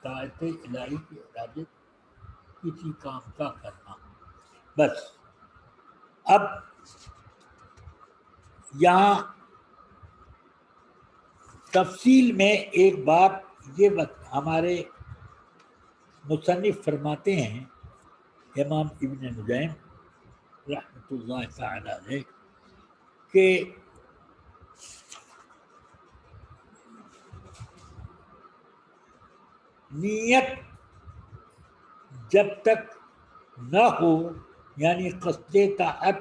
طاعت الہی کی ارادے کسی کام کا کرنا. بس اب یہاں تفصیل میں ایک بات یہ ہمارے مصنف فرماتے ہیں امام ابن نجیم رحمۃ اللہ تعالی علیہ کہ نیت جب تک نہ ہو یعنی قصد طاعت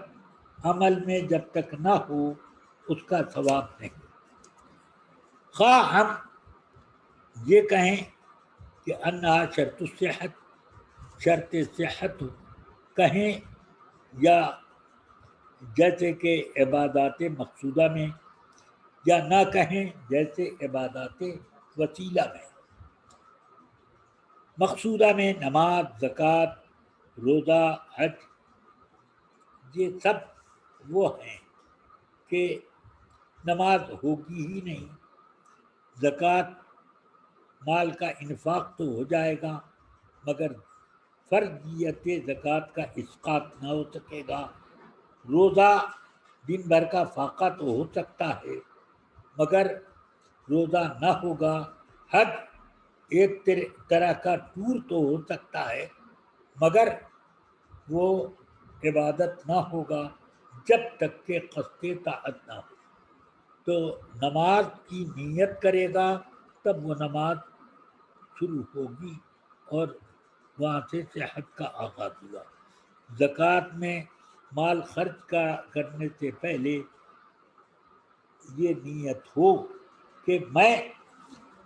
عمل میں جب تک نہ ہو اس کا ثواب نہیں. خواہ ہم یہ کہیں کہ انہا شرط الصحت شرط صحت کہیں یا جیسے کہ عبادات مقصودہ میں یا نہ کہیں جیسے عبادات وسیلہ میں. مقصودہ میں نماز زکوٰۃ روزہ حج یہ سب وہ ہیں کہ نماز ہوگی ہی نہیں, زکوٰۃ مال کا انفاق تو ہو جائے گا مگر فرضیت زکوٰۃ کا اسقاط نہ ہو سکے گا, روزہ دن بھر کا فاقہ تو ہو سکتا ہے مگر روزہ نہ ہوگا, حج ایک طرح کا ٹور تو ہو سکتا ہے مگر وہ عبادت نہ ہوگا جب تک کہ قصد طاعت نہ ہو. تو نماز کی نیت کرے گا تب وہ نماز شروع ہوگی اور وہاں سے صحت کا آغاز ہوا. زکوٰۃ میں مال خرچ کرنے سے پہلے یہ نیت ہو کہ میں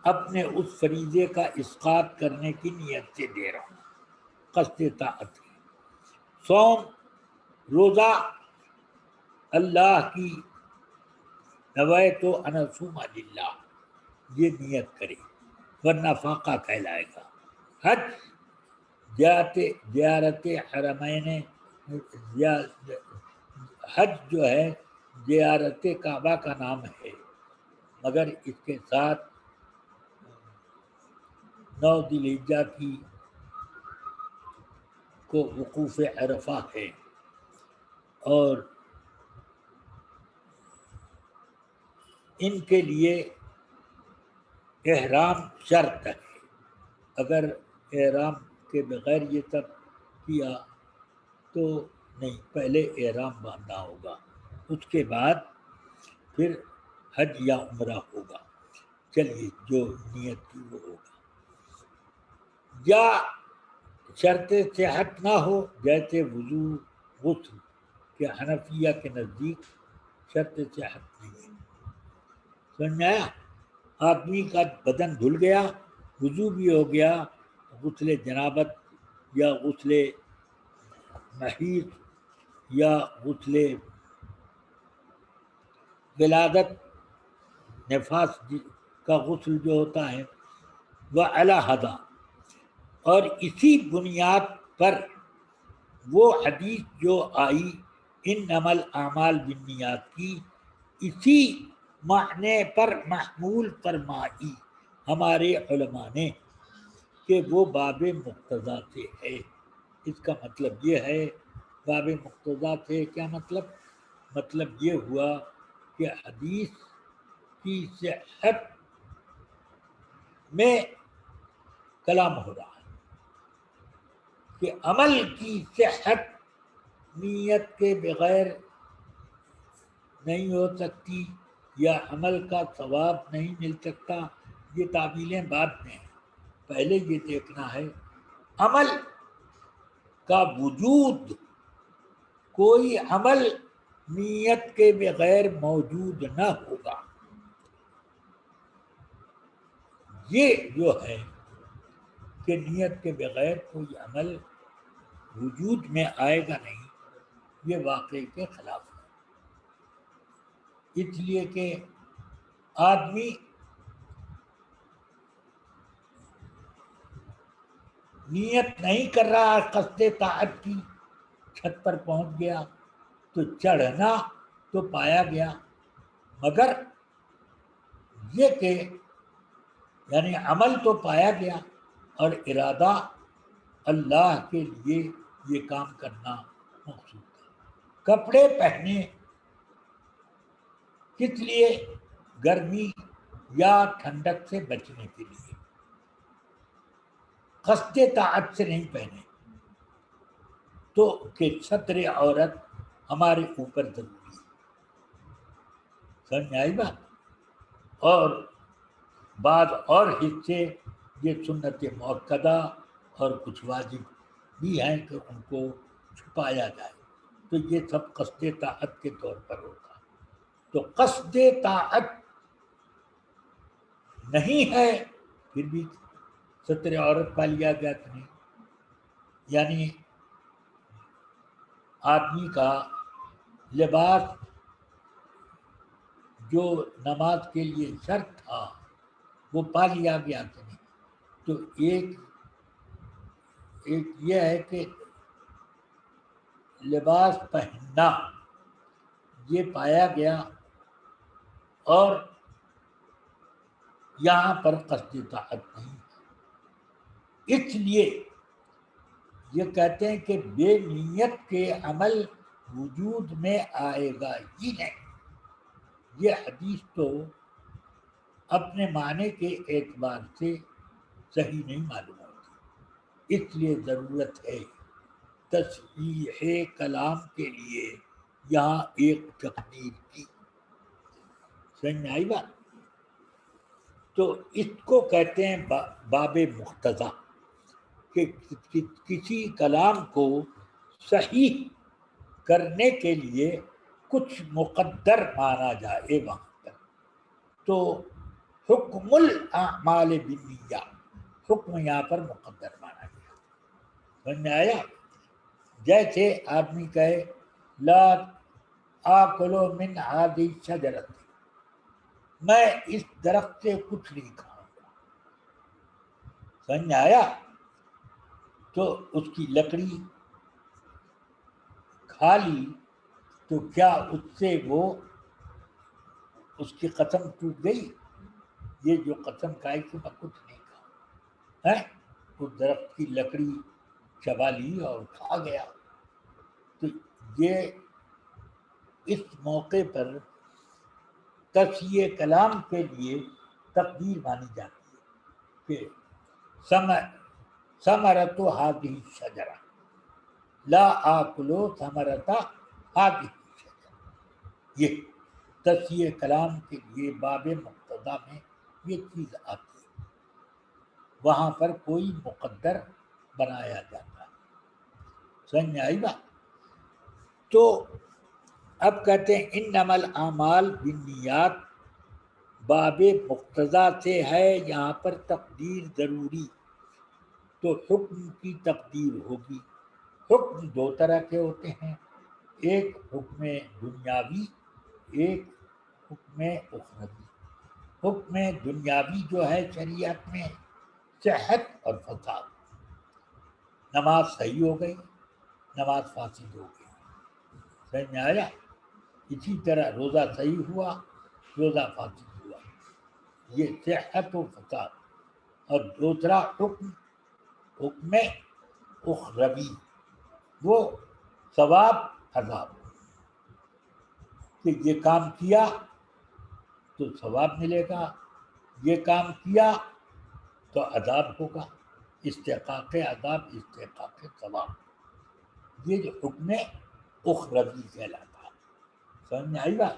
اپنے اس فریضے کا اسقاط کرنے کی نیت سے دے رہا ہوں, قصد طاعت کی. صوم روزہ اللہ کی نویت ان اصوم للہ یہ نیت کرے ورنہ فاقہ کہلائے گا. حج زیارت حرمین حج جو ہے زیارت کعبہ کا نام ہے مگر اس کے ساتھ 9 ذی الحجہ کی کو وقوف عرفہ ہے اور ان کے لیے احرام شرط ہے. اگر احرام کے بغیر یہ سب کیا تو نہیں, پہلے احرام باندھنا ہوگا اس کے بعد پھر حج یا عمرہ ہوگا. چلیے جو نیت کی وہ ہوگا. یا شرط صحت نہ ہو جیسے وضو غسل کہ حنفیہ کے نزدیک شرط صحت نہیں ہے. سمجھ میں آیا؟ آدمی کا بدن دھل گیا, وضو بھی ہو گیا, غسل جنابت یا غسل محیض یا غسل ولادت نفاس کا غسل جو ہوتا ہے وہ علیحدہ, اور اسی بنیاد پر وہ حدیث جو آئی انما الاعمال بالنیات کی اسی معنی پر محمول فرمائی ہمارے علماء نے کہ وہ باب مقتضیٰ سے ہے. اس کا مطلب یہ ہے باب مقتضیٰ سے کیا مطلب؟ مطلب یہ ہوا کہ حدیث کی صحت میں کلام ہو رہا ہے کہ عمل کی صحت نیت کے بغیر نہیں ہو سکتی یا عمل کا ثواب نہیں مل سکتا. یہ تعبیریں بعد میں ہیں, پہلے یہ دیکھنا ہے عمل کا وجود. کوئی عمل نیت کے بغیر موجود نہ ہوگا. یہ جو ہے کہ نیت کے بغیر کوئی عمل وجود میں آئے گا نہیں, یہ واقعے کے خلاف ہے. اس لیے کہ آدمی نیت نہیں کر رہا قصد طاعت کی, چھت پر پہنچ گیا تو چڑھنا تو پایا گیا مگر یہ کہ یعنی عمل تو پایا گیا اور ارادہ اللہ کے لیے یہ کام کرنا مقصود ہے۔ کپڑے پہنے کس لیے؟ گرمی یا ٹھنڈک سے بچنے کے لیے، قصد طاعت سے نہیں پہنے، تو کہ ستر عورت ہمارے اوپر ضروری ہے۔ سمجھ میں آئی بات؟ اور بعض اور حصے یہ سنت مؤکدہ اور کچھ واجب بھی ہیں کہ ان کو چھپایا جائے، تو یہ سب قصد طاعت کے طور پر ہوگا۔ تو قصد طاعت نہیں ہے پھر بھی ستر عورت پا لیا گیا کہ نہیں؟ یعنی آدمی کا لباس جو نماز کے لیے شرط تھا وہ پا لیا گیا کہ نہیں؟ تو ایک یہ ہے کہ لباس پہننا یہ پایا گیا، اور یہاں پر قصد طاعت نہیں ہے۔ اس لیے یہ کہتے ہیں کہ بے نیت کے عمل وجود میں آئے گا ہی نہیں۔ یہ حدیث تو اپنے معنی کے اعتبار سے صحیح نہیں معلوم ہوتی، اس لیے ضرورت ہے تصحیح کلام کے لیے یہاں ایک تقدیر کی۔ سمجھ میں آئی بات؟ تو اس کو کہتے ہیں باب مقتضا، کہ کسی کلام کو صحیح کرنے کے لیے کچھ مقدر مانا جائے وہاں پر۔ تو حکم الاعمال بالنیات، حکم یہاں پر مقدر مانا گیا۔ سمجھ میں آیا؟ جیسے آدمی کہے لا آکل من هذه الشجرۃ، میں اس درخت سے کچھ نہیں کھاؤں گا۔ سمجھ میں آیا؟ تو اس کی لکڑی کھا لی تو کیا اس سے وہ اس کی قسم ٹوٹ گئی؟ یہ جو قسم کھائی کہ میں کچھ نہیں کھاؤں ہے، اس درخت کی لکڑی چبا لی اور کھا گیا، تو یہ اس موقع پر تصحیح کلام کے لیے تقدیر مانی جاتی ہے کہ ثمرۃ هذه الشجرہ لا آکل ثمرۃ هذه الشجرہ۔ یہ تصحیح کلام کے لیے باب مقتضا میں یہ چیز آتی ہے، وہاں پر کوئی مقدر بنایا جاتا ہے۔ سمجھ میں آئی بات؟ تو اب کہتے ہیں انما الاعمال بالنیات، باب مقتضا سے ہے یہاں پر تقدیر ضروری، تو حکم کی تقدیر ہوگی۔ حکم دو طرح کے ہوتے ہیں، ایک حکم دنیاوی، ایک حکم اخروی۔ حکم دنیاوی جو ہے شریعت میں صحت اور فساد، نماز صحیح ہو گئی، نماز فاسد ہو گئی۔ سمجھ میں آیا؟ اسی طرح روزہ صحیح ہوا، روزہ فاسد ہوا، یہ صحت و فساد۔ اور دوسرا حکم اخروی، وہ ثواب عذاب، کہ یہ کام کیا تو ثواب ملے گا، یہ کام کیا تو عذاب ہوگا، استحقاق عذاب استحقاق ثواب، یہ جو حکم اخروی کہلاتا ہے۔ سمجھ میں آئی بات؟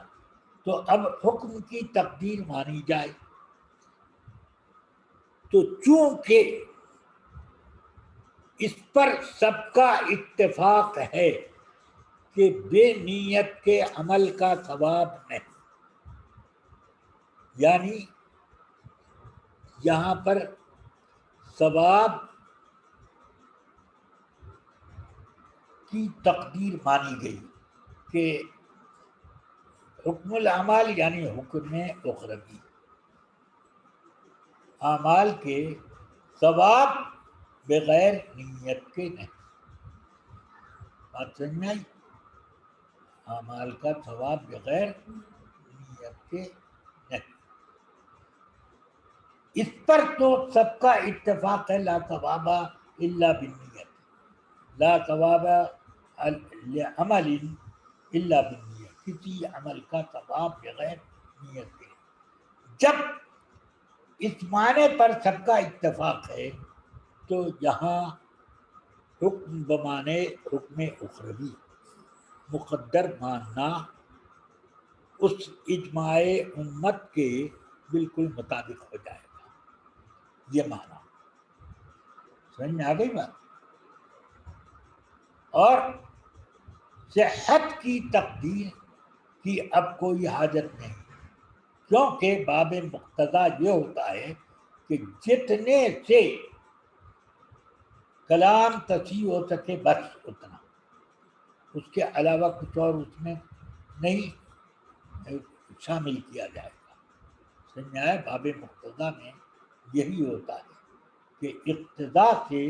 تو اب حکم کی تقدیر مانی جائے تو چونکہ اس پر سب کا اتفاق ہے کہ بے نیت کے عمل کا ثواب نہیں، یعنی یہاں پر ثواب کی تقدیر مانی گئی کہ حکم الاعمال یعنی حکم اخروی، اعمال کے ثواب بغیر نیت کے نہیں۔ بات سمجھ میں آئی؟ اعمال کا ثواب بغیر نیت کے نہیں۔ اس پر تو سب کا اتفاق ہے، لا ثواب الا بالنیت، لا ثواب لعمل الا بالنیت، کسی عمل کا ثواب بغیر نیت کے۔ جب اس معنی پر سب کا اتفاق ہے تو یہاں حکم بمانے حکم اخروی مقدر ماننا اس اجماع امت کے بالکل مطابق ہو جائے گا، یہ معنی سمجھ میں آ گئی بات۔ اور صحت کی تقدیر کی اب کوئی حاجت نہیں، کیونکہ باب مقتضا یہ ہوتا ہے کہ جتنے سے کلام تصحیح ہو سکے بس اتنا، اس کے علاوہ کچھ اور اس میں نہیں شامل کیا جائے گا۔ سمجھ میں آیا؟ باب مقتضا میں یہی ہوتا ہے کہ اقتضا سے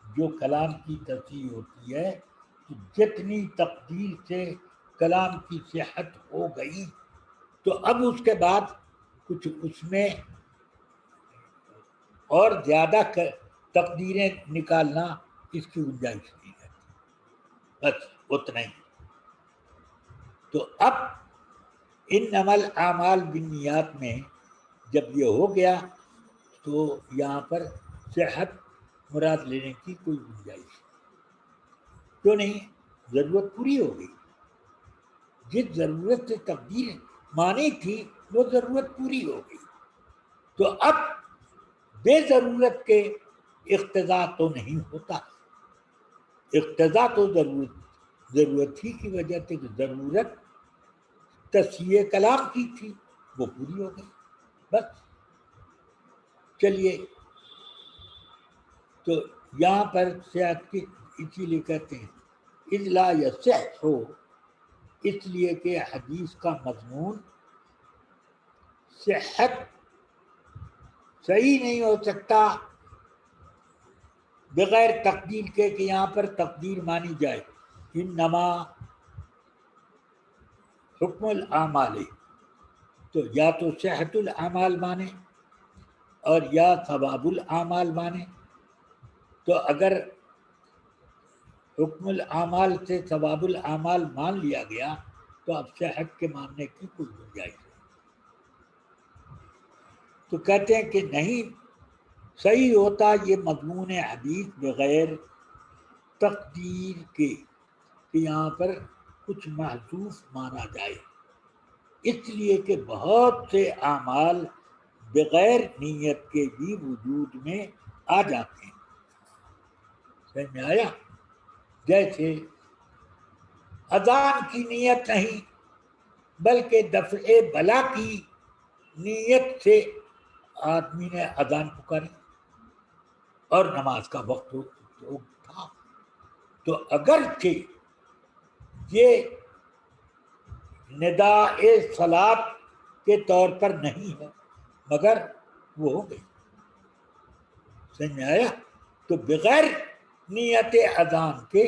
جو کلام کی تصحیح ہوتی ہے تو جتنی تقدیر سے کلام کی صحت ہو گئی تو اب اس کے بعد کچھ اس میں اور زیادہ تقدیریں نکالنا اس کی گنجائش نہیں رہتی، بس اتنا ہی۔ تو اب انما الاعمال بالنیات میں جب یہ ہو گیا تو یہاں پر صحت مراد لینے کی کوئی گنجائش کیوں نہیں؟ ضرورت پوری ہو گئی، جس ضرورت سے تقدیر مانی تھی وہ ضرورت پوری ہو گئی، تو اب بے ضرورت کے اقتضا تو نہیں ہوتا، اقتضا تو ضرورت ہی کی وجہ سے ضرورت تصحیح کلام کی تھی وہ پوری ہو گئی بس۔ چلیے، تو یہاں پر صحت کی اسی لیے کہتے ہیں اذ لا یصح ہو، اس لیے کہ حدیث کا مضمون صحت صحیح نہیں ہو سکتا بغیر تقدیر کے کہ یہاں پر تقدیر مانی جائے، انما حکم الاعمال، تو یا تو صحت الاعمال مانے اور یا ثواب الاعمال مانے، تو اگر حکم الاعمال سے ثواب الاعمال مان لیا گیا تو اب صحت کے ماننے کی کوئی گنجائش نہیں۔ تو کہتے ہیں کہ نہیں صحیح ہوتا یہ مضمون حدیث بغیر تقدیر کے کہ یہاں پر کچھ محذوف مانا جائے، اس لیے کہ بہت سے اعمال بغیر نیت کے بھی وجود میں آ جاتے ہیں۔ سمجھ میں آیا؟ جیسے اذان کی نیت نہیں بلکہ دفع بلا کی نیت سے آدمی نے اذان پکاری اور نماز کا وقت تھا، تو اگرچہ یہ نداء صلاۃ کے طور پر نہیں ہے مگر وہ ہو گئی۔ سمجھ میں آیا؟ تو بغیر نیت اذان کے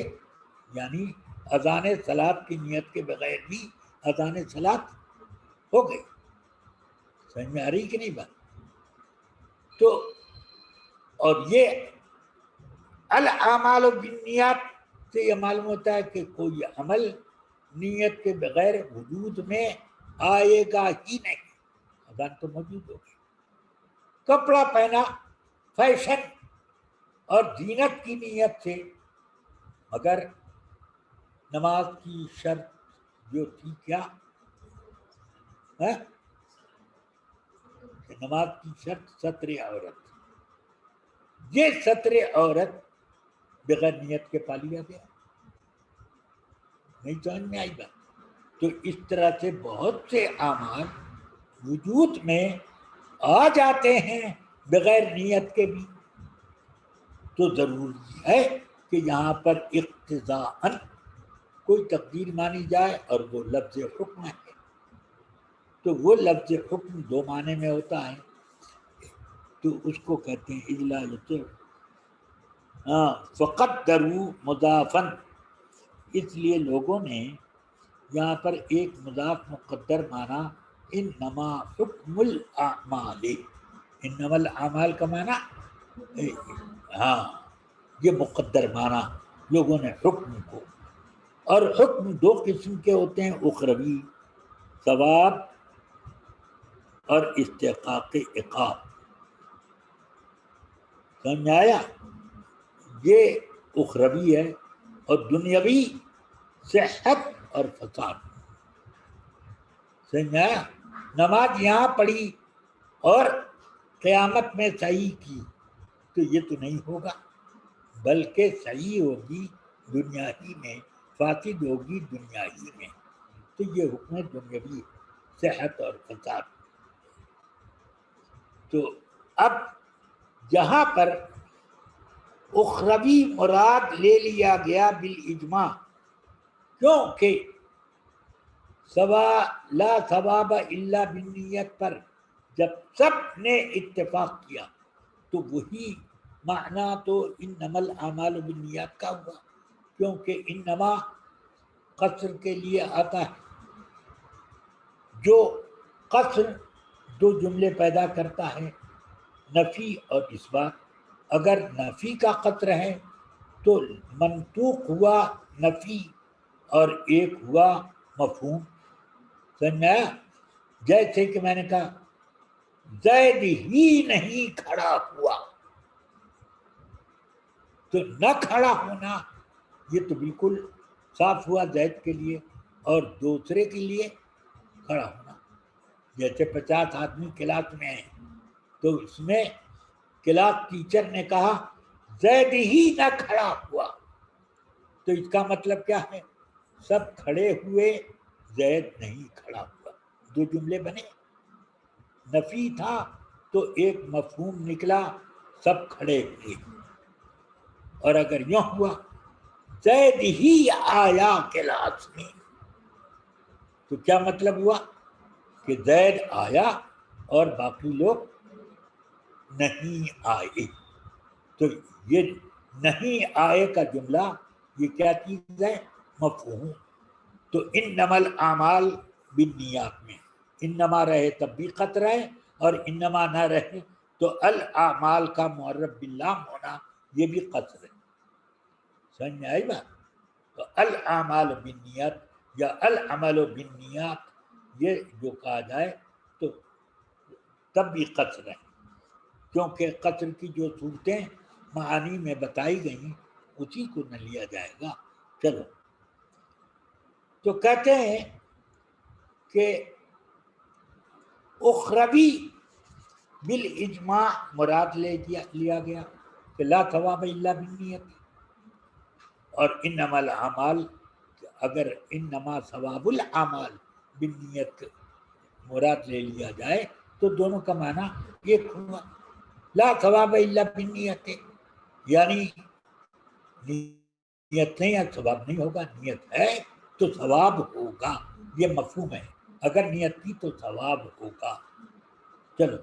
یعنی اذان صلاۃ کی نیت کے بغیر بھی اذان صلاۃ ہو گئی۔ سمجھ میں آ رہی کہ نہیں بات؟ تو اور یہ الاعمال بالنیات سے یہ معلوم ہوتا ہے کہ کوئی عمل نیت کے بغیر وجود میں آئے گا ہی نہیں۔ اذان تو موجود ہوگی، کپڑا پہنا فیشن اور زینت کی نیت سے، مگر نماز کی شرط جو تھی کیا ہے؟ نماز کی شرط ستر عورت، یہ ستر عورت بغیر نیت کے پا لیا گیا، نہیں سمجھ میں آئی بات؟ تو اس طرح سے بہت سے اعمال وجود میں آ جاتے ہیں بغیر نیت کے بھی، تو ضروری ہے کہ یہاں پر اقتضاءً کوئی تقدیر مانی جائے، اور وہ لفظ حکم ہے، تو وہ لفظ حکم دو معنی میں ہوتا ہے، تو اس کو کہتے ہیں اجلا فقدروا مضافاً، اس لیے لوگوں نے یہاں پر ایک مضاف مقدر مانا انما حکم الاعمال، انما الاعمال کا معنی ہاں یہ مقدر معنی لوگوں نے حکم کو، اور حکم دو قسم کے ہوتے ہیں، اخروی ثواب اور استحقاق عقاب. سمجھ آیا؟ یہ اخروی ہے، اور دنیاوی صحت اور فساد. سمجھ آیا؟ نماز یہاں پڑھی اور قیامت میں صحیح کی تو یہ تو نہیں ہوگا، بلکہ صحیح ہوگی دنیا ہی میں، فاسد ہوگی دنیا ہی میں. تو یہ حکم دنیاوی صحت اور فساد. تو اب جہاں پر اخروی مراد لے لیا گیا بالاجماع، کیونکہ لا ثواب الا بالنیت پر جب سب نے اتفاق کیا تو وہی معنی تو انما الاعمال بالنیات کا ہوا، کیونکہ انما قصر کے لیے آتا ہے. جو قصر دو جملے پیدا کرتا ہے، نفی اور اثبات. اگر نفی کا قصر ہے تو منطوق ہوا نفی اور ایک ہوا مفہوم. سمجھا؟ جیسے کہ میں نے کہا زید ہی نہیں کھڑا ہوا، تو نہ کھڑا ہونا یہ تو بالکل صاف ہوا زید کے لیے، اور دوسرے کے لیے کھڑا ہونا. جیسے 50 آدمی کلاس میں ہیں تو اس میں کلاس ٹیچر نے کہا زید ہی نہ کھڑا ہوا، تو اس کا مطلب کیا ہے؟ سب کھڑے ہوئے، زید نہیں کھڑا ہوا. دو جملے بنے. نفی تھا تو ایک مفہوم نکلا، سب کھڑے ہوئے. اور اگر یوں ہوا زید ہی آیا کلاس میں، تو کیا مطلب ہوا کہ زید آیا اور باقی لوگ نہیں آئے. تو یہ نہیں آئے کا جملہ یہ کیا چیز ہے؟ مفہوم. تو انما الاعمال بالنیات میں انما رہے تب بھی قطر ہے، اور انما نہ رہے تو الاعمال کا معرب باللام ہونا یہ بھی قطر ہے. سمجھ میں آئی بات؟ تو الاعمال بالنیات یا العمل بالنیات یہ جو کہا جائے تو تب بھی قطر ہے، کیونکہ قطر کی جو صورتیں معانی میں بتائی گئیں اسی کو نہ لیا جائے گا. چلو، تو کہتے ہیں کہ اخروی بالاجماع مراد لیا گیا کہ لا ثواب الا بالنیت، اور انما الاعمال اگر انما ثواب الاعمال بالنیت مراد لے لیا جائے تو دونوں کا معنی ایک ہوا. لا ثواب الا بالنیت یعنی نیت نہیں ہے ثواب نہیں ہوگا، نیت ہے تو ثواب ہوگا، یہ مفہوم ہے. اگر نیت کی تو ثواب ہوگا. چلو،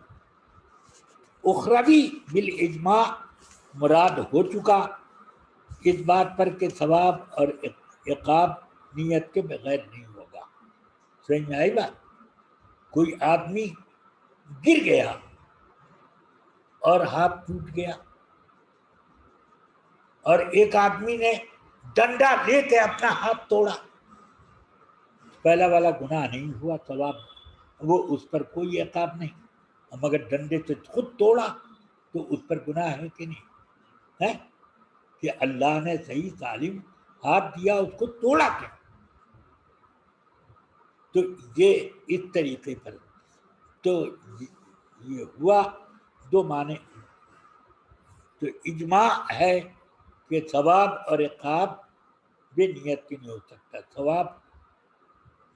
اخروی بالاجماع مراد ہو چکا اس بات پر کہ ثواب اور عقاب نیت کے بغیر نہیں ہوگا. سمجھ میں آئی بات؟ کوئی آدمی گر گیا اور ہاتھ ٹوٹ گیا، اور ایک آدمی نے ڈنڈا لے کے اپنا ہاتھ توڑا، پہلا والا گناہ نہیں ہوا، ثواب وہ اس پر کوئی عقاب نہیں. مگر ڈنڈے سے خود توڑا تو اس پر گناہ ہے کہ نہیں ہے؟ کہ اللہ نے صحیح سالم ہاتھ دیا، اس کو توڑا کیا؟ تو یہ اس طریقے پر تو یہ ہوا دو معنی. تو اجماع ہے کہ ثواب اور عقاب بے نیت کی نہیں ہو سکتا. ثواب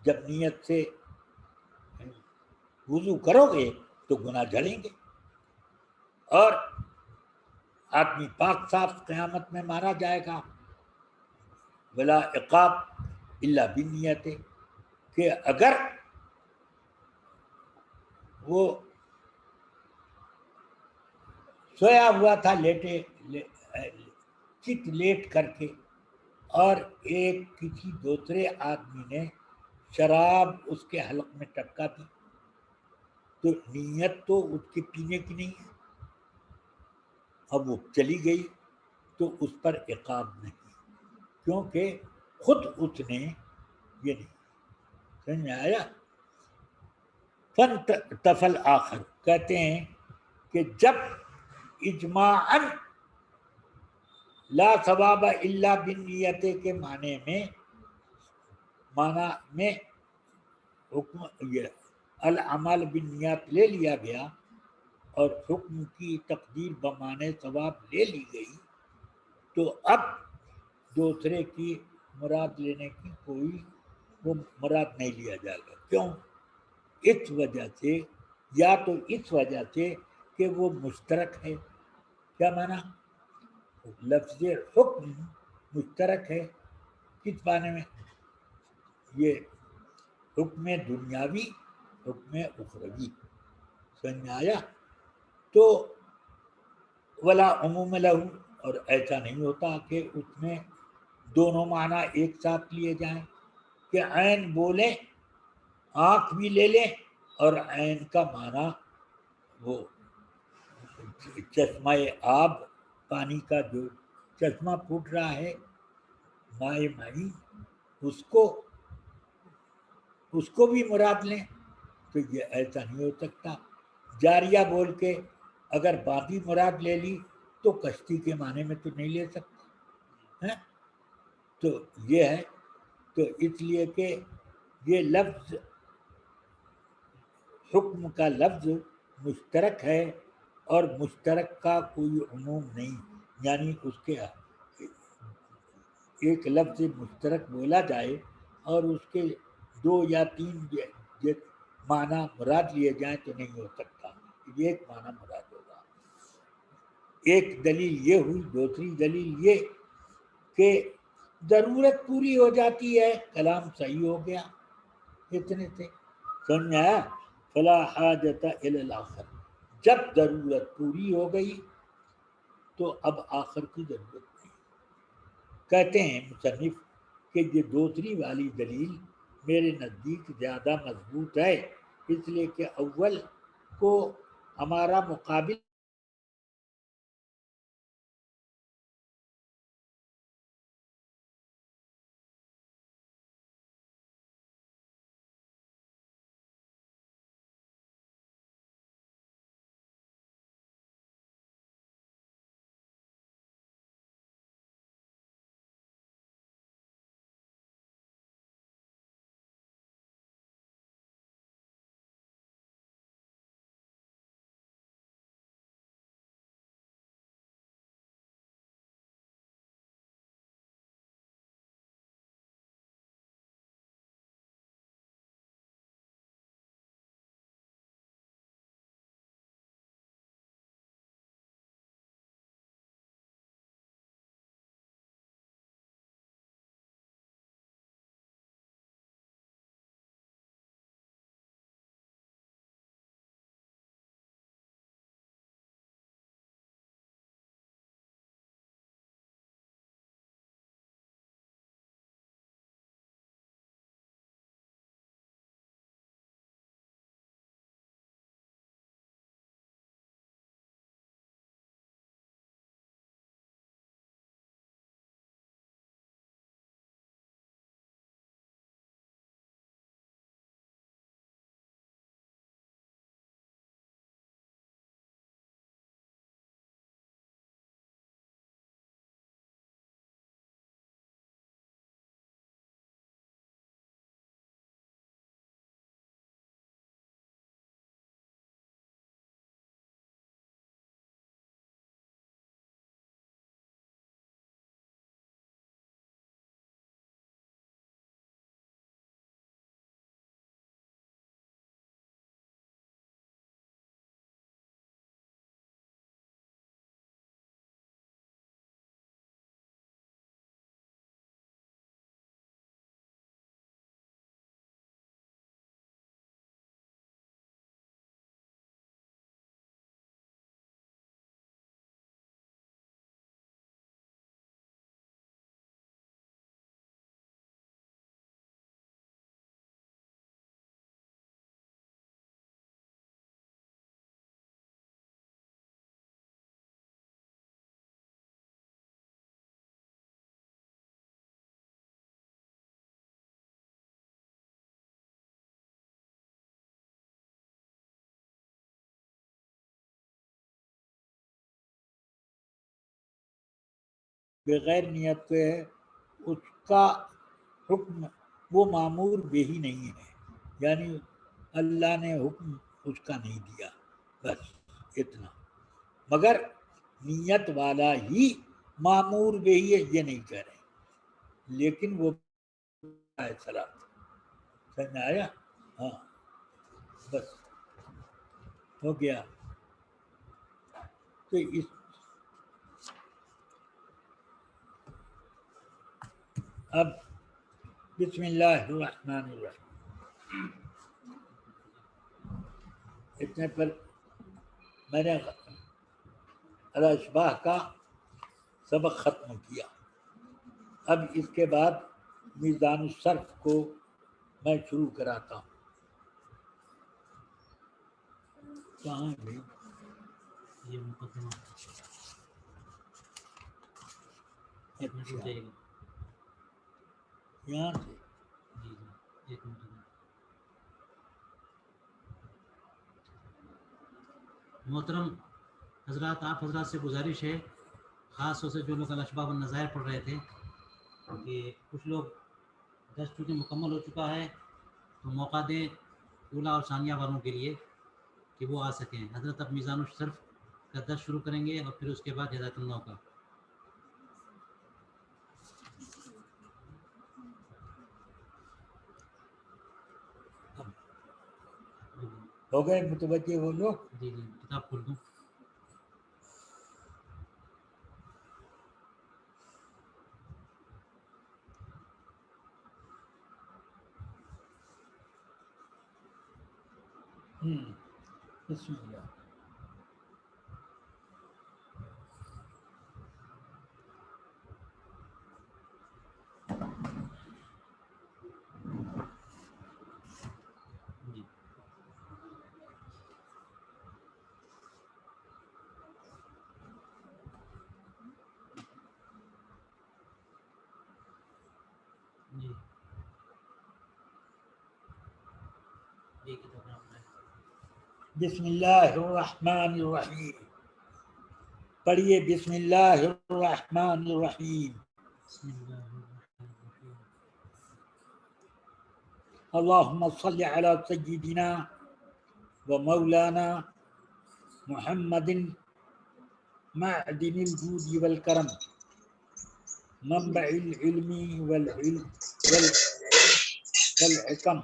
جب نیت سے وضو کرو گے تو گناہ جھڑیں گے، اور آدمی پاک صاف قیامت میں مارا جائے گا. ولا عقاب الا بالنیت، کہ اگر وہ سویا ہوا تھا چت لیٹ کر کے، اور ایک کسی دوسرے آدمی نے شراب اس کے حلق میں ٹپکا دی، تو نیت تو اس کے پینے کی نہیں ہے، اب وہ چلی گئی تو اس پر عقاب نہیں، کیونکہ خود اس نے یہ نہیں، سمجھ میں آیا؟ فن تفل آخر کہتے ہیں کہ جب اجماعاً لا ثواب الا بالنیت کے معنی میں حکم یہ العمل بالنیات لے لیا گیا اور حکم کی تقدیر بمانے ثواب لے لی گئی، تو اب دوسرے کی مراد لینے کی کوئی وہ مراد نہیں لیا جائے گا۔ کیوں؟ اس وجہ سے، یا تو اس وجہ سے کہ وہ مشترک ہے۔ کیا معنی؟ لفظ حکم مشترک ہے، کس معنی میں؟ یہ حکم دنیاوی، حکم اخروی، سمجھ میں آیا؟ تو ولا عموم لہو، اور ایسا نہیں ہوتا کہ اس میں دونوں معنی ایک ساتھ لیے جائیں، کہ عین بولیں، آنکھ بھی لے لیں، اور عین کا معنی وہ چشمہ آب، پانی کا جو چشمہ پھوٹ رہا ہے، مائے مائی، اس کو بھی مراد لیں، تو یہ ایسا نہیں ہو سکتا۔ جاریہ بول کے اگر باقی مراد لے لی تو کشتی کے معنی میں تو نہیں لے سکتے، تو یہ ہے، تو اس لیے کہ یہ لفظ حکم کا لفظ مشترک ہے، اور مشترک کا کوئی عموم نہیں، یعنی اس کے ایک لفظ مشترک بولا جائے اور اس کے 2 یا 3 معنی مراد لیے جائیں تو نہیں ہو سکتا، ایک معنی مراد ہوگا۔ ایک دلیل یہ ہوئی، دوسری دلیل یہ کہ ضرورت پوری ہو جاتی ہے، کلام صحیح ہو گیا اتنے سے، سمجھ میں آیا؟ فلا حاجت الی الاخر، جب ضرورت پوری ہو گئی تو اب آخر کی ضرورت نہیں۔ کہتے ہیں مصنف کہ یہ دوسری والی دلیل میرے نزدیک زیادہ مضبوط ہے، اس لیے کہ اول کو ہمارا مقابل بغیر نیت کے ہے اس کا حکم وہ معمور بھی ہی نہیں ہے، یعنی اللہ نے حکم اس کا نہیں دیا، بس اتنا. مگر نیت والا ہی معمور بھی ہے یہ نہیں کہہ رہے، لیکن وہ ہے صلاۃ. سمجھ میں آیا؟ ہاں بس ہو گیا. تو اس اب بسم اللہ الرحمن الرحیم اتنے پر میں نے الاشباح کا سبق ختم کیا. اب اس کے بعد میزان الصرف کو میں شروع کراتا ہوں. کہاں ہے بھائی؟ یہ مقدمہ اچھا یہاں سے جی ایک منٹ. محترم حضرات، آپ حضرات سے گزارش ہے، خاص طور سے جو لوگ الاشباح والنظائر پڑھ رہے تھے، کہ کچھ لوگ درس چونکہ مکمل ہو چکا ہے تو موقع دیں اولا اور ثانیہ والوں کے لیے کہ وہ آ سکیں. حضرت اب میزان الصرف کا درس شروع کریں گے اور پھر اس کے بعد ہدایت النو کا. ہو گئے متوجہ وہ لوگ؟ جی کتاب کھول دوں. بسم اللہ. جی جی جی کتاب نام ہے. بسم اللہ الرحمن الرحیم. پڑھیے بسم اللہ الرحمن الرحیم. بسم اللہ الرحمن الرحیم. اللهم صل على سيدنا ومولانا محمد معدن الجود والكرم منبع العلم والحكم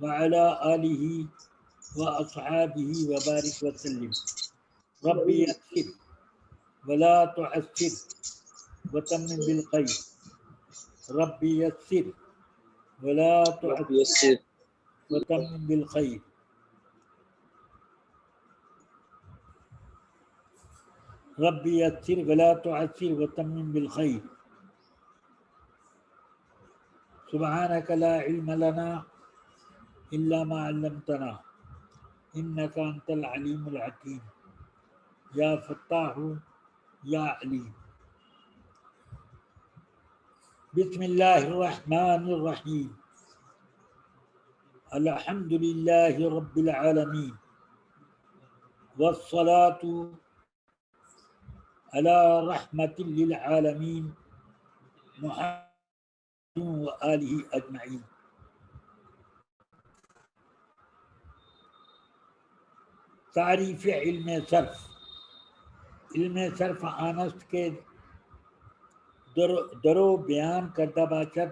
وعلى آله وأصحابه وبارك وسلم. ربي يسر ولا تعسر وتمم بالخير. ربي يسر ولا تعسر وتمم بالخير. ربي يسر ولا تعسر وتمم بالخير. سبحانك لا علم لنا إلا ما علمتنا إنك أنت العليم الحكيم. يا فتاح يا عليم. بسم الله الرحمن الرحيم. الحمد لله رب العالمين والصلاة على رحمة للعالمين محمد وآله أجمعين. تعریف علم صرف. علم صرف آنست کے درو بیان کردہ باشد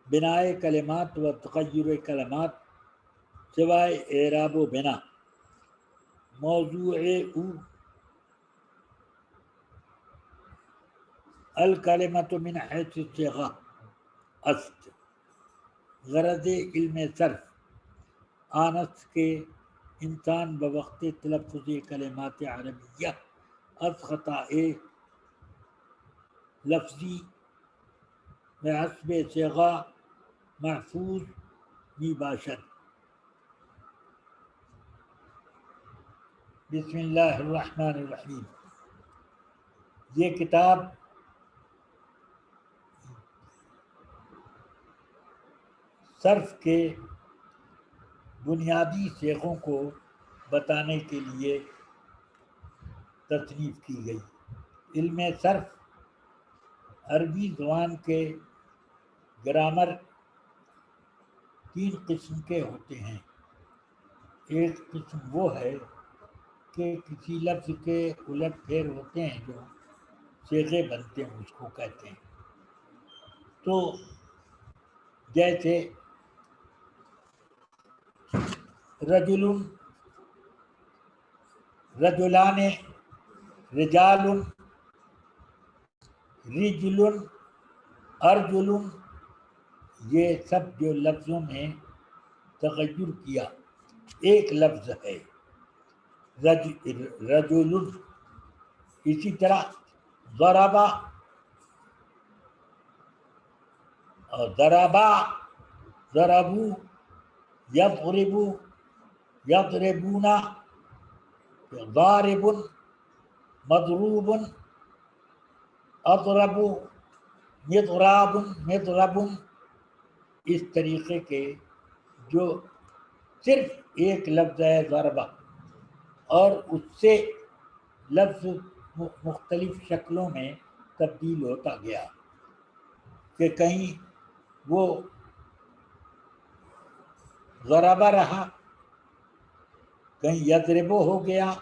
بنائے کلمات و تغیر کلمات سوائے اعراب و بنا. موضوع او الکلمۃ من حیث الصیغہ است. غرض علم صرف آنست کے انسان بوقت تلفظ کلمات عربیہ از خطا لفظی بحسب صیغہ محفوظ می باشد. بسم اللہ الرحمن الرحیم. یہ کتاب صرف کے بنیادی صیغوں کو بتانے کے لیے تصنیف کی گئی. علم صرف عربی زبان کے گرامر 3 قسم کے ہوتے ہیں. ایک قسم وہ ہے کہ کسی لفظ کے الٹ پھیر ہوتے ہیں جو صیغے بنتے ہیں، اس کو کہتے ہیں. تو جیسے رجل، رجلان، رجال، رجل، ارجل، یہ سب جو لفظوں میں تغیر کیا ایک لفظ ہے رجل. اسی طرح ضربا اور ضربا، ضربو، یضربو، یضربون، ضارب، مضروب، اضرب، مضراب، مضرب. اس طریقے کے جو صرف ایک لفظ ہے ضربہ، اور اس سے لفظ مختلف شکلوں میں تبدیل ہوتا گیا کہ کہیں وہ ضربہ رہا، کہیں یضرب ہو گیا،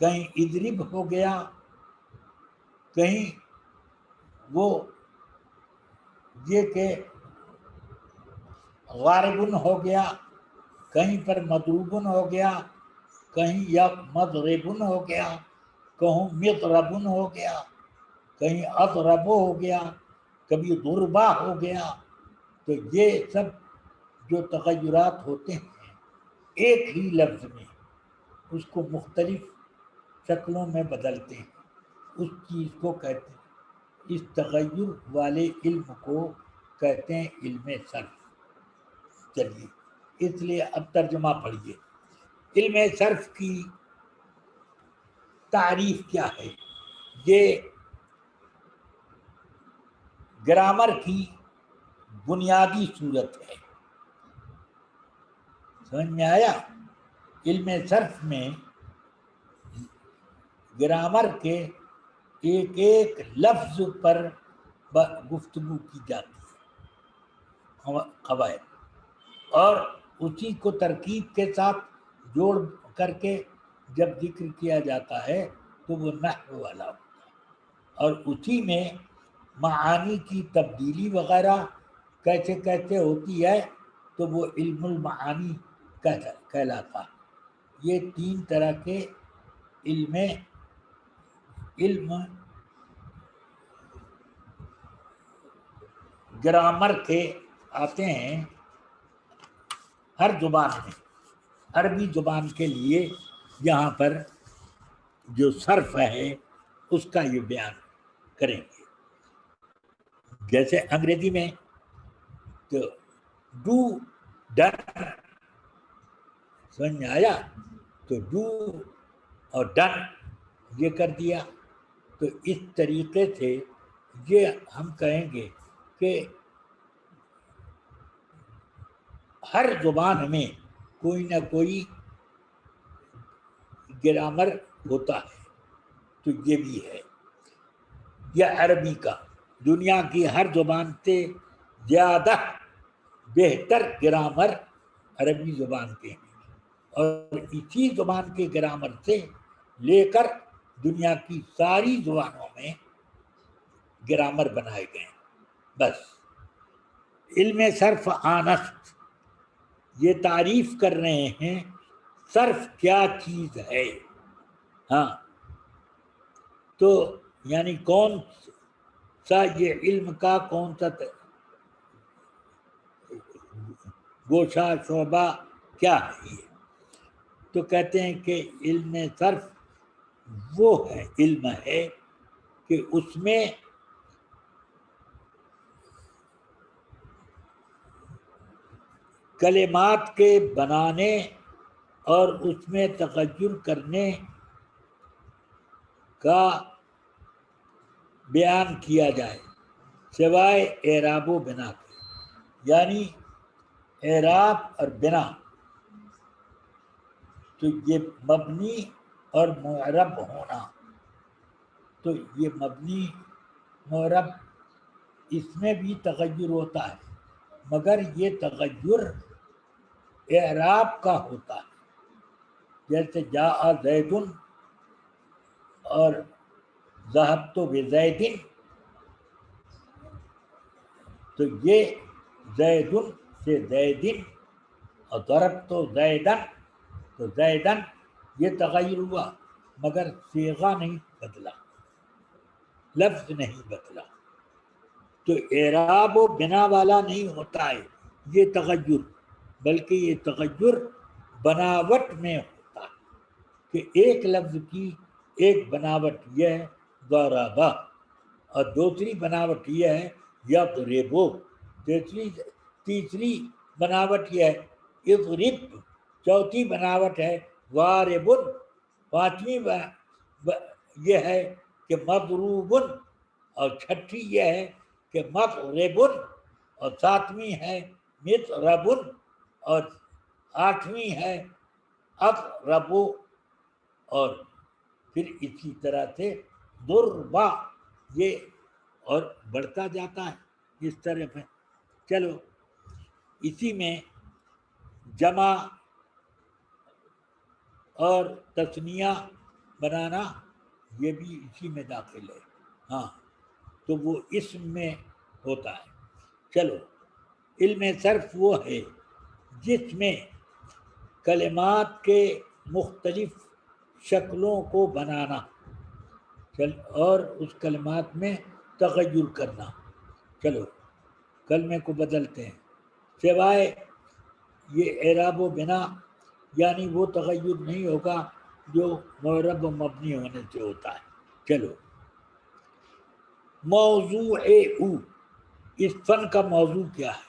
کہیں اضرب ہو گیا، کہیں وہ یہ کہ غاربن ہو گیا، کہیں پر مضروبن ہو گیا، کہیں یا مضربن ہو گیا، کہیں مضربن ہو گیا، کہیں اضرب ہو گیا، کبھی ضربہ ہو گیا. تو یہ سب جو تغیرات ہوتے ہیں ایک ہی لفظ میں، اس کو مختلف شکلوں میں بدلتے ہیں، اس چیز کو کہتے ہیں، اس تغیر والے علم کو کہتے ہیں علم صرف. چلیے اس لیے اب ترجمہ پڑھیے. علم صرف کی تعریف کیا ہے؟ یہ گرامر کی بنیادی صورت ہے. سمجھ میں آیا؟ علم صرف میں گرامر کے ایک ایک لفظ پر گفتگو کی جاتی ہے، قواعد، اور اسی کو ترکیب کے ساتھ جوڑ کر کے جب ذکر کیا جاتا ہے تو وہ نحو والا ہوتا ہے. اور اسی میں معانی کی تبدیلی وغیرہ کیسے کیسے ہوتی ہے تو وہ علم المعانی کہلاتا ہے. یہ 3 طرح کے علم گرامر کے آتے ہیں ہر زبان میں. عربی زبان کے لیے یہاں پر جو صرف ہے اس کا یہ بیان کریں گے. جیسے انگریزی میں تو ڈو، ڈن، سمجھ میں آیا؟ تو ڈو اور ڈن یہ کر دیا. تو اس طریقے سے یہ ہم کہیں گے کہ ہر زبان میں کوئی نہ کوئی گرامر ہوتا ہے. تو یہ بھی ہے. یہ عربی کا دنیا کی ہر زبان سے زیادہ بہتر گرامر عربی زبان کے ہیں، اور اسی زبان کے گرامر سے لے کر دنیا کی ساری زبانوں میں گرامر بنائے گئے. بس علم صرف آنست یہ تعریف کر رہے ہیں صرف کیا چیز ہے. ہاں، تو یعنی کون سا یہ علم کا کون سا گوشہ شعبہ کیا ہے یہ؟ تو کہتے ہیں کہ علم صرف وہ ہے علم ہے کہ اس میں کلمات کے بنانے اور اس میں تغیر کرنے کا بیان کیا جائے سوائے اعراب و بنا کے. یعنی اعراب اور بنا تو یہ مبنی اور معرب ہونا تو یہ مبنی معرب اس میں بھی تغیر ہوتا ہے، مگر یہ تغیر اعراب کا ہوتا ہے، جیسے جاء زید اور ذهبت بزید، تو یہ زید سے زیدن اور ضربت زیدن، تو زیدن یہ تغیر ہوا مگر صیغہ نہیں بدلا، لفظ نہیں بدلا، تو اعراب و بنا والا نہیں ہوتا ہے یہ تغیر، بلکہ یہ تغیر بناوٹ میں ہوتا ہے کہ ایک لفظ کی ایک بناوٹ یہ ہے ضربہ، اور دوسری بناوٹ یہ ہے یضربو، تیسری بناوٹ یہ ہے اضرب، چوتھی بناوٹ ہے ضارب، پانچویں یہ ہے کہ مضروب، اور چھٹی یہ ہے کہ مضرب، اور ساتویں ہے مضرب، اور آٹھویں ہے اضرب، اور پھر اسی طرح سے ضربہ، یہ اور بڑھتا جاتا ہے اس طرح ہے۔ چلو اسی میں جمع اور تثنیہ بنانا یہ بھی اسی میں داخل ہے، ہاں تو وہ اسم میں ہوتا ہے۔ چلو علم صرف وہ ہے جس میں کلمات کے مختلف شکلوں کو بنانا اور اس کلمات میں تغیر کرنا۔ چلو کلمے کو بدلتے ہیں، سوائے یہ اعراب و بنا، یعنی وہ تغیر نہیں ہوگا جو معرب و مبنی ہونے سے ہوتا ہے۔ چلو موضوع او، اس فن کا موضوع کیا ہے؟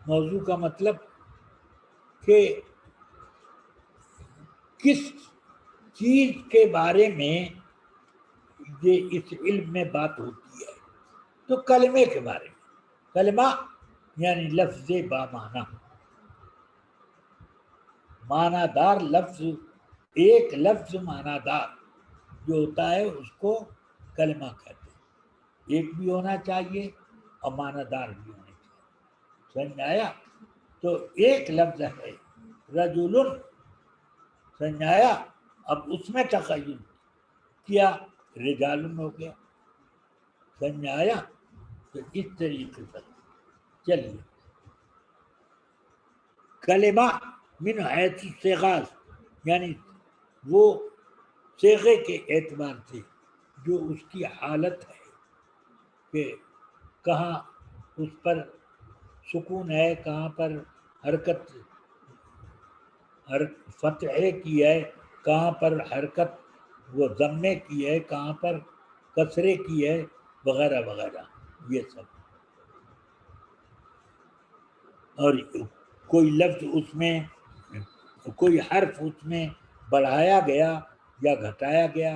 موضوع کا مطلب کہ کس چیز کے بارے میں یہ اس علم میں بات ہوتی ہے، تو کلمے کے بارے میں، کلمہ یعنی لفظ بامعنی، معنی دار لفظ، ایک لفظ معنی دار جو ہوتا ہے اس کو کلمہ کہتے ہیں، ایک بھی ہونا چاہیے اور معنی دار بھی ہونا چاہیے، سمجھ آیا؟ تو ایک لفظ ہے رجل، سمجھ آیا؟ اب اس میں تغیر کیا رجال ہو گیا، سمجھ آیا؟ تو اس طریقے سے چلیے کلمہ من حیث الصیغہ، یعنی وہ صیغے کے اعتبار سے جو اس کی حالت ہے کہ کہاں اس پر سکون ہے، کہاں پر حرکت فتح کی ہے، کہاں پر حرکت وہ ضمے کی ہے، کہاں پر کسرے کی ہے، وغیرہ وغیرہ، یہ سب۔ اور کوئی لفظ اس میں، کوئی حرف اس میں بڑھایا گیا یا گھٹایا گیا،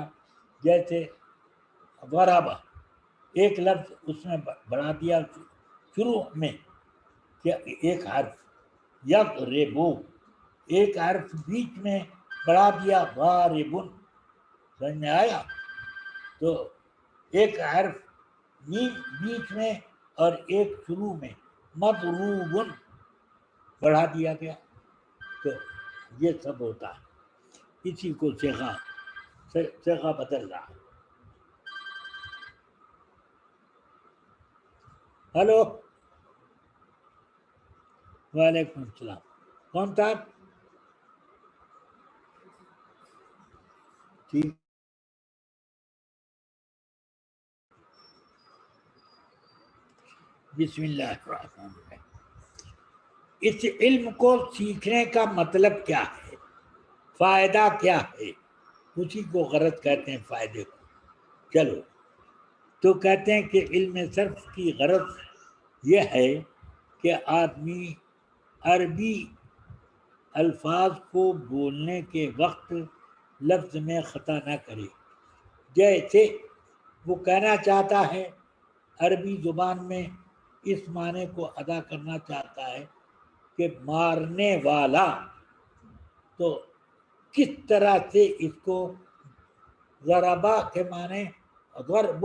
جیسے ضربہ، ایک لفظ اس میں بڑھا دیا شروع میں کہ ایک حرف، یضربو، ایک حرف بیچ میں بڑھا دیا ضارب، سمجھ میں آیا؟ تو ایک حرف بیچ میں اور ایک شروع میں مضروب بڑھا دیا گیا، تو یہ سب ہوتا ہے، اسی کو صیغہ بدل رہا ہے۔ ہلو، وعلیکم السلام، کون تھا؟ ٹھیک، بسم اللہ الرحمن الرحیم۔ اس علم کو سیکھنے کا مطلب کیا ہے، فائدہ کیا ہے، اسی کو غرض کہتے ہیں، فائدے کو۔ چلو تو کہتے ہیں کہ علم صرف کی غرض یہ ہے کہ آدمی عربی الفاظ کو بولنے کے وقت لفظ میں خطا نہ کرے، جیسے وہ کہنا چاہتا ہے عربی زبان میں اس معنی کو ادا کرنا چاہتا ہے کہ مارنے والا، تو کس طرح سے اس کو ضربہ کے معنی ضرب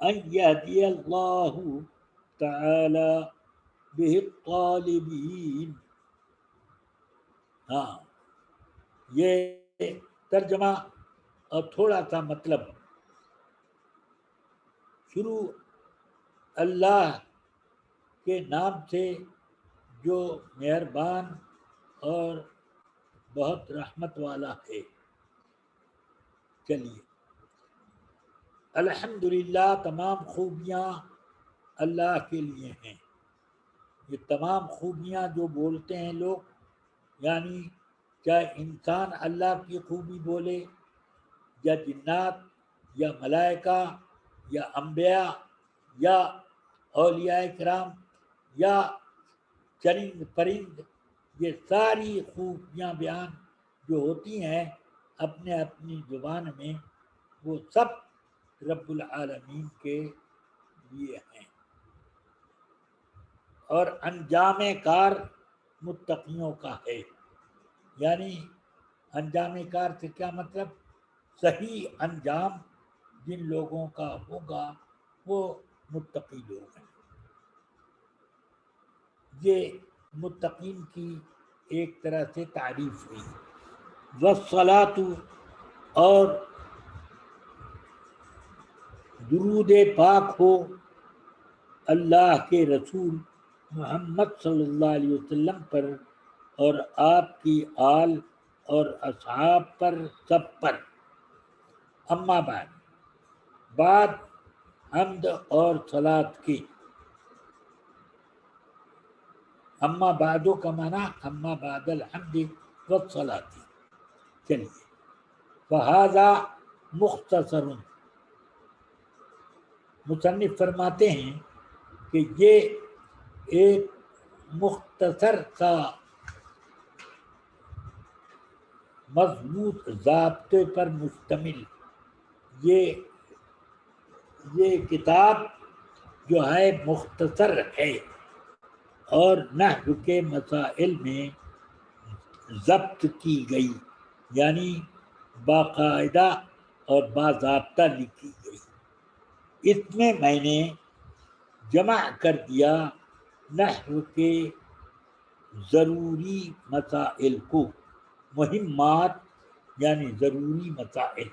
ان یہدی اللہ تعالی بہ الطالبین. ہاں یہ ترجمہ اور تھوڑا سا مطلب. شروع اللہ کے نام سے جو مہربان اور بہت رحمت والا ہے. چلیے، الحمدللہ تمام خوبیاں اللہ کے لیے ہیں. یہ تمام خوبیاں جو بولتے ہیں لوگ، یعنی چاہے انسان اللہ کی خوبی بولے یا جنات یا ملائکہ یا انبیاء یا اولیاء کرام یا چرند پرند، یہ ساری خوبیاں بیان جو ہوتی ہیں اپنے اپنی زبان میں، وہ سب رب العالمین کے لیے ہیں. اور انجام کار متقیوں کا ہے. یعنی انجام کار سے کیا مطلب؟ صحیح انجام جن لوگوں کا ہوگا وہ متقی لوگ ہیں. یہ متقین کی ایک طرح سے تعریف ہوئی. والصلاۃ، اور درود پاک ہو اللہ کے رسول محمد صلی اللہ علیہ وسلم پر اور آپ کی آل اور اصحاب پر، سب پر. اما بعد حمد اور صلاۃ کی. اما بعدو کا معنی اما بعد الحمد والصلاۃ. چلیے، فہذا مختصر، مصنف فرماتے ہیں کہ یہ ایک مختصر سا مضبوط ضابطے پر مشتمل یہ کتاب جو ہے مختصر ہے اور نحو کے مسائل میں ضبط کی گئی، یعنی باقاعدہ اور باضابطہ لکھی گئی. اس میں میں نے جمع کر دیا نحو کے ضروری مسائل کو. مہمات یعنی ضروری مسائل،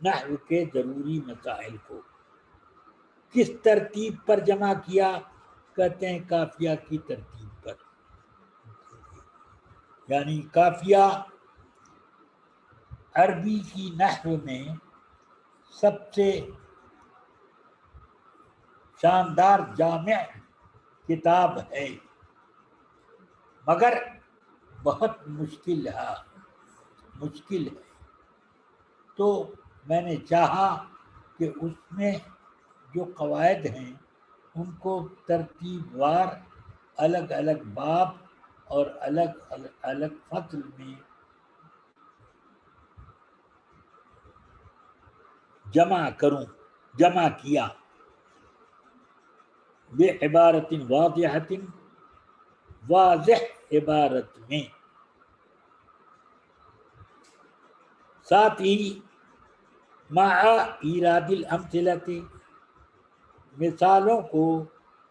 نحو کے ضروری مسائل کو. کس ترتیب پر جمع کیا؟ کہتے ہیں قافیہ کی ترتیب پر. یعنی قافیہ عربی کی نحو میں سب سے شاندار جامع کتاب ہے، مگر بہت مشکل ہے. تو میں نے چاہا کہ اس میں جو قواعد ہیں ان کو ترتیب وار الگ الگ باب اور الگ فصل میں جمع کیا بے عبارت واضح عبارت میں. ساتھ ہی مع ایراد الامثلۃ، مثالوں کو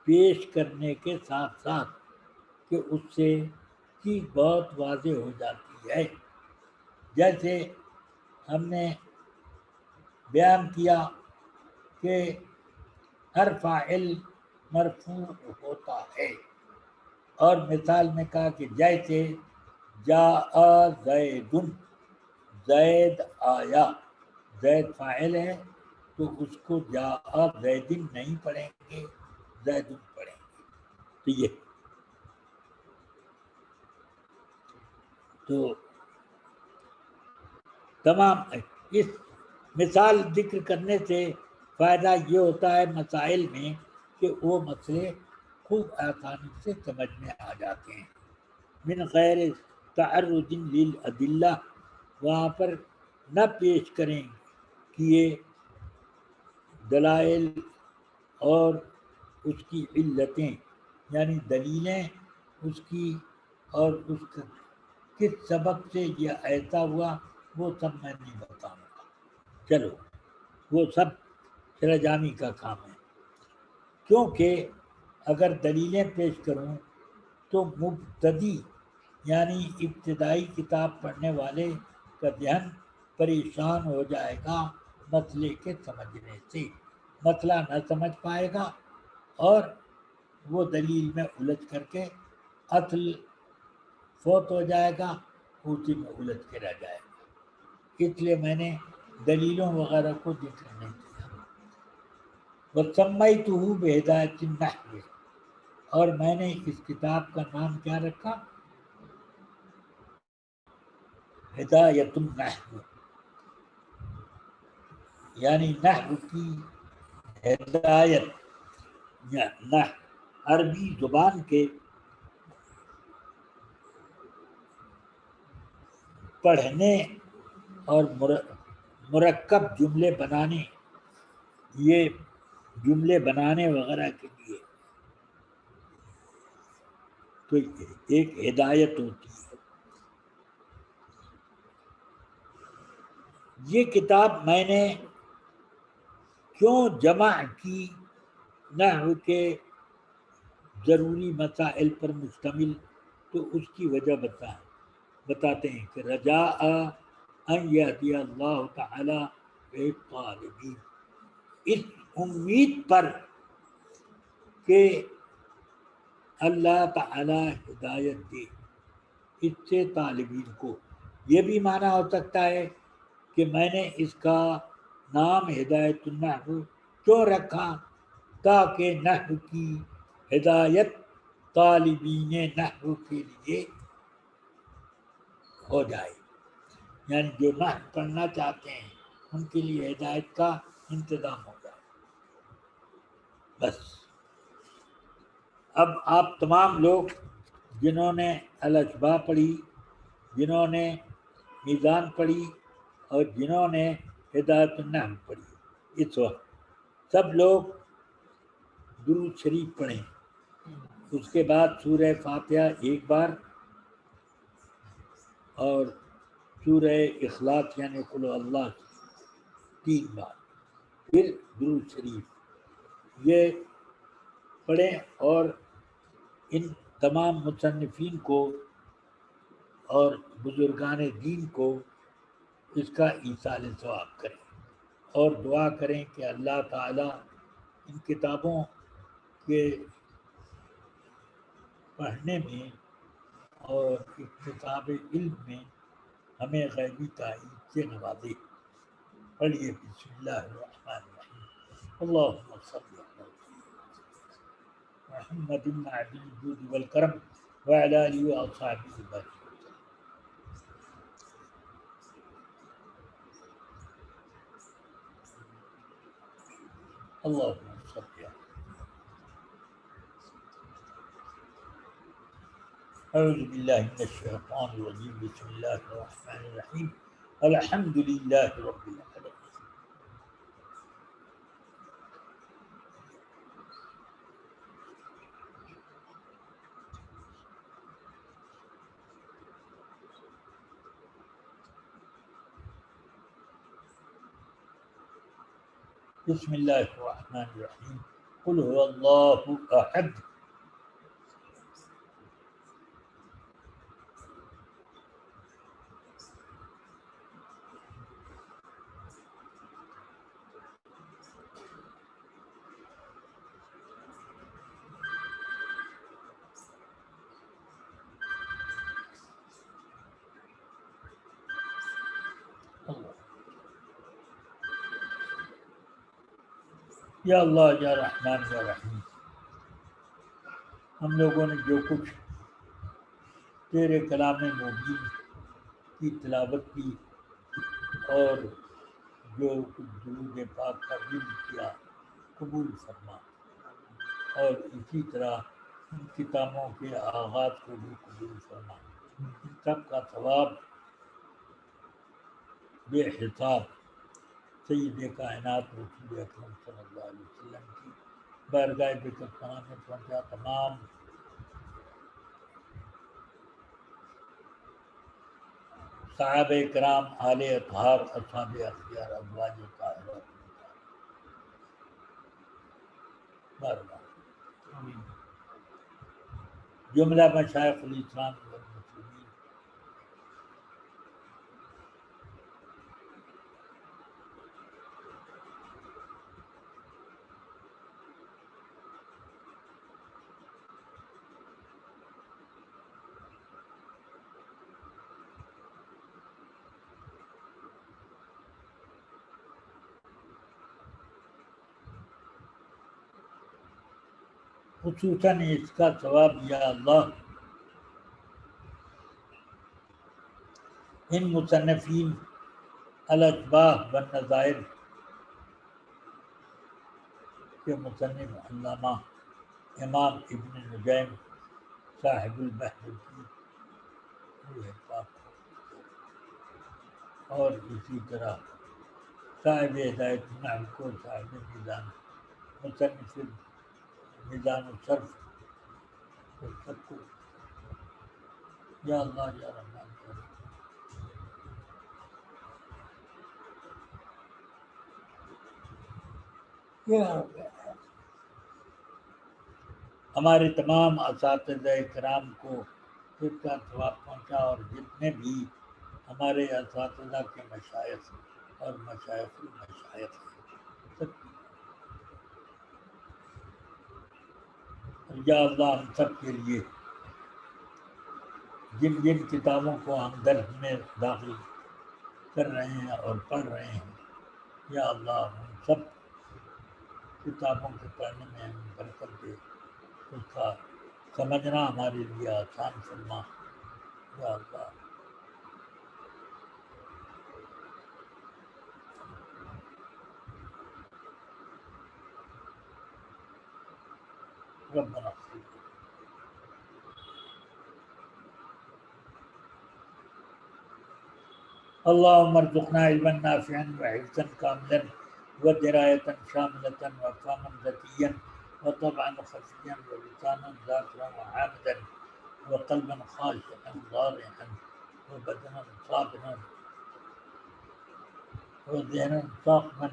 پیش کرنے کے ساتھ ساتھ کہ اس سے چیز بہت واضح ہو جاتی ہے. جیسے ہم نے بیان کیا کہ ہر فاعل مرفوع ہوتا ہے، اور مثال میں کہا کہ جیسے جاء زید، زید آیا. زید فاعل ہے تو اس کو جاء زید نہیں پڑھیں گے، زید پڑھیں گے. تو یہ تو تمام اس مثال ذکر کرنے سے فائدہ یہ ہوتا ہے مسائل میں کہ وہ مسئلے خوب آسانی سے سمجھ میں آ جاتے ہیں. من غیر تعرض للادلہ، وہاں پر نہ پیش کریں کیے دلائل اور اس کی علتیں، یعنی دلیلیں اس کی اور اس کا کس سبب سے یہ ایسا ہوا، وہ سب میں نہیں بتاؤں گا. چلو وہ سب سرجامی کا کام ہے، کیونکہ اگر دلیلیں پیش کروں تو مبتدی یعنی ابتدائی کتاب پڑھنے والے کا ذہن پریشان ہو جائے گا مسئلے کے سمجھنے سے، مسئلہ نہ سمجھ پائے گا اور وہ دلیل میں الجھ کر کے اصل فوت ہو جائے گا، اسی میں الجھ کے رہ جائے گا۔ اس لیے میں نے دلیلوں وغیرہ کو ذکر نہیں کیا۔ وَسَمَّيْتُهُ بِهِدَایَةِ النَّحْوِ، اور میں نے اس کتاب کا نام کیا رکھا؟ ہدایت النحو، یعنی نحو کی ہدایت، عربی زبان کے پڑھنے اور مرکب جملے بنانے، یہ جملے بنانے وغیرہ کے لیے تو ایک ہدایت ہوتی ہے۔ یہ کتاب میں نے کیوں جمع کی؟ نحو کے ضروری مسائل پر مشتمل، تو اس کی وجہ بتاتے ہیں کہ رجاء ان یہدی اللہ تعالی بالطالبین، اس امید پر کہ اللہ تعالی ہدایت دے اس سے طالبین کو۔ یہ بھی معنی ہو سکتا ہے کہ میں نے اس کا نام ہدایت النحو کیوں رکھا؟ تاکہ نحو کی ہدایت طالبین نحو کے لیے ہو جائے، یعنی جو نحو پڑھنا چاہتے ہیں ان کے لیے ہدایت کا انتظام ہو جائے۔ بس اب آپ تمام لوگ جنہوں نے الاشباء پڑھی، جنہوں نے میزان پڑھی اور جنہوں نے ہدایت النحو پڑھی، اس وقت سب لوگ درود شریف پڑھیں، اس کے بعد سورہ فاتحہ ایک بار اور سورہ اخلاص یعنی قل اللہ 3 بار، پھر درود شریف یہ پڑھیں اور ان تمام مصنفین کو اور بزرگان دین کو اس کا ایصال ثواب کریں اور دعا کریں کہ اللہ تعالیٰ ان کتابوں کے پڑھنے میں اور اکتساب علم میں ہمیں غیبی تائید سے نوازے۔ پڑھیے بسم اللہ الرحمن الرحیم، اللہم صلی علی محمد معدن الجود والکرم وعلی آلہ واصحابہ وسلم۔ اللہم صلی علی اعوذ باللہ من الشیطان الرجیم، بسم اللہ الرحمن الرحیم، الحمد للہ رب العالمین۔ بسم اللہ الرحمن الرحیم، قل هو اللہ احد، یا اللہ یا رحمان یا رحیم، ہم لوگوں نے جو کچھ تیرے کلام مبین کی تلاوت کی اور جو کچھ درود پاک کا ذکر کیا قبول فرما، اور اسی طرح ان کتابوں کے آغاز کو بھی قبول فرما، ان سب کا ثواب بے حساب سید کائنات رسول اکرم صلی اللہ علیہ وسلم کی بارگاہ بکرخانہ میں پہنچا۔ تمام صحابہ کرام، آل اطہار، اصحاب اخیار، ازواج طاہرات، بار بار آمین. جملہ مشائخ الاسلام والمسلمین خصوصاً اس کا ثواب یا اللہ ان مصنفین الاشباح والنظائر کے مصنف علامہ امام ابن نجیم صاحب البحر کی روح پاک اور اسی طرح صاحب ہدایت نحو کو صاحب میزان مصنف میزان الصرف کو سب کو یا اللہ یا رحمان یا رحیم. ہمارے تمام اساتذہ کرام کو اس کا ثواب پہنچا اور جتنے بھی ہمارے اساتذہ کے مشائخ اور مشائخ المشائخ سب کی. یا اللہ ہم سب کے لیے جن جن کتابوں کو ہم درس میں داخل کر رہے ہیں اور پڑھ رہے ہیں یا اللہ ہم سب کتابوں کے پڑھنے میں ہم برکت دے اس کا سمجھنا ہمارے لیے آسان فرما یا اللہ. ربنا اللهم ارزقنا علما نافعا وحفظا كاملا ودراية شاملة وفهما ذكيا وطبعا خفيا ولسانا ذاكرا وعامدا وقلبا خاشعا ضارعا وبدنا صابرا وذهنا صاقما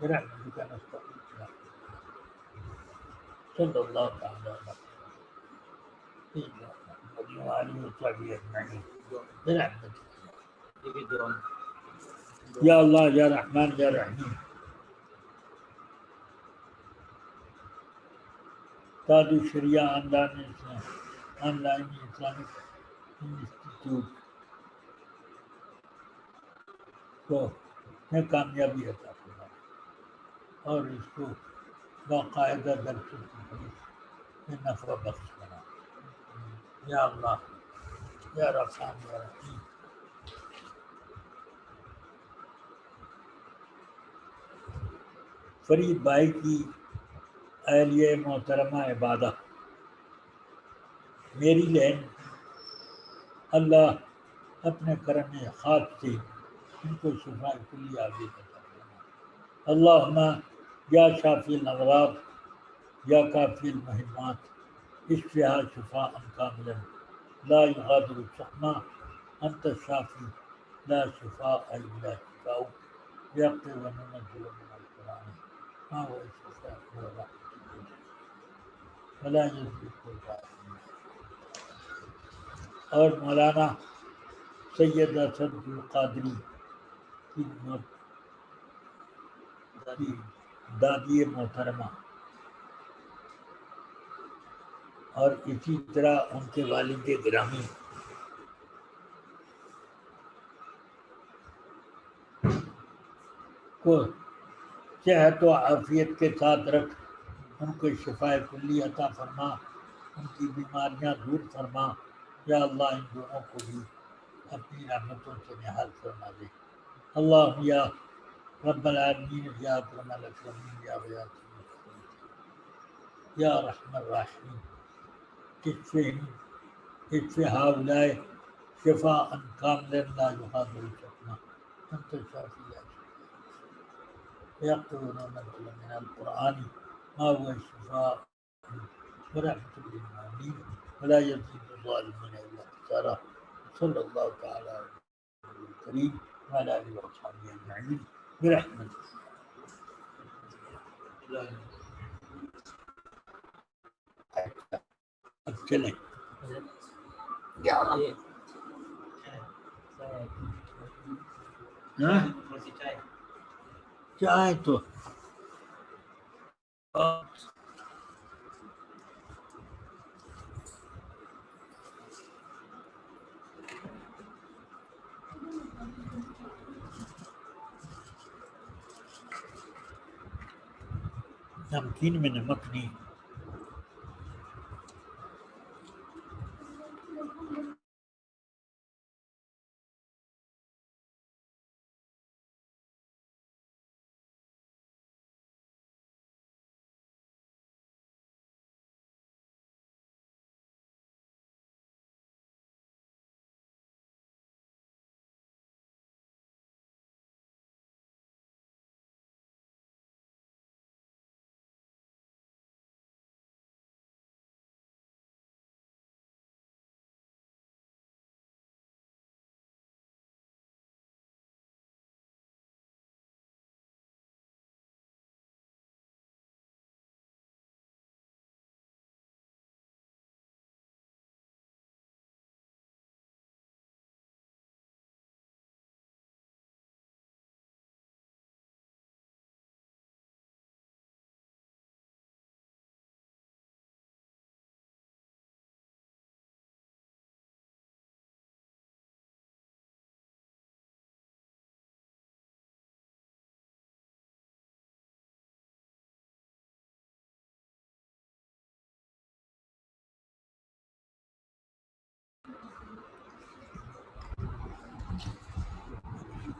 برحمتك نستغيث. صلى الله تعالى على سيدنا محمد وآله وصحبه أجمعين برحمتك یا اللہ یا رحمان یا رحیم. تاج الشریعہ آن لائن اسلامک انسٹیٹیوٹ کو میں کامیابی عطا کرنا اور اس کو باقاعدہ درس میں نفع بخش بنا یا اللہ یا رحمان یا رحیم. فرید بھائی کی اہلیہ محترمہ عبادہ میری لین اللہ اپنے کرم خاص سے ان کو شفا کلی عاجل عطا فرما. اللہم یا شافی الامراض یا کافی المہمات اشفیہا شفاء کاملا لا یغادر سقما انت الشافی لا شفاء الا شفاؤک یغفر وننزل من القرآن ما هو شفاء ورحمة ولا يزيد الظالمين. اور مولانا سید اسد القادری کی دادی محترمہ اور اسی طرح ان کے والد گرامی کو صحت و عافیت کے ساتھ رکھ ان کو شفاء کلی عطا فرما ان کی بیماریاں دور فرما یا اللہ ان دونوں کو بھی اپنی رحمتوں سے نہال فرما دے. اللہ یا رب العالمین یا اکرم الاکرمین یا غیاث المستغیثین یا رحم الراحمین اشف هؤلاء شفاء کاملا لا یغادر سقما انت الشافی لا شفاء یقولون نزل من القرآن ما هو شفاء ورحمة للمؤمنين ولا يزيد الظالمين إلا خسارا. صلى الله تعالى على النبي الكريم وعلى آله وصحبه أجمعين برحمته. چلیں ہاں چائے تو نمکین میں نمک نہیں.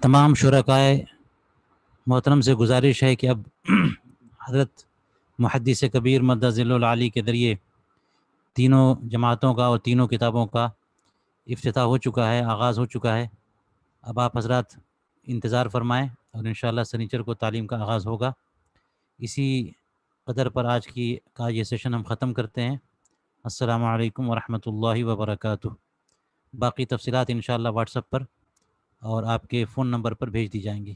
تمام شرکائے محترم سے گزارش ہے کہ اب حضرت محدث کبیر مدظ ذیل العالی کے ذریعے تینوں جماعتوں کا اور تینوں کتابوں کا افتتاح ہو چکا ہے، آغاز ہو چکا ہے. اب آپ حضرات انتظار فرمائیں اور انشاءاللہ سنیچر کو تعلیم کا آغاز ہوگا. اسی قدر پر آج کا یہ سیشن ہم ختم کرتے ہیں. السلام علیکم ورحمۃ اللہ وبرکاتہ. باقی تفصیلات انشاءاللہ واٹس ایپ پر اور آپ کے فون نمبر پر بھیج دی جائیں گی.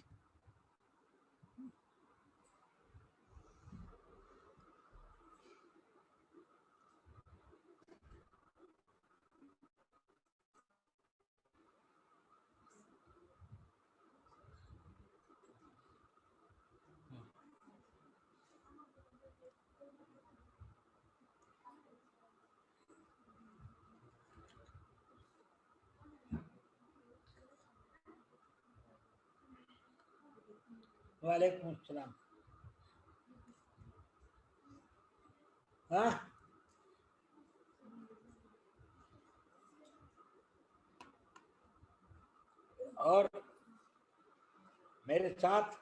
وعلیکم السلام. ہاں اور میرے ساتھ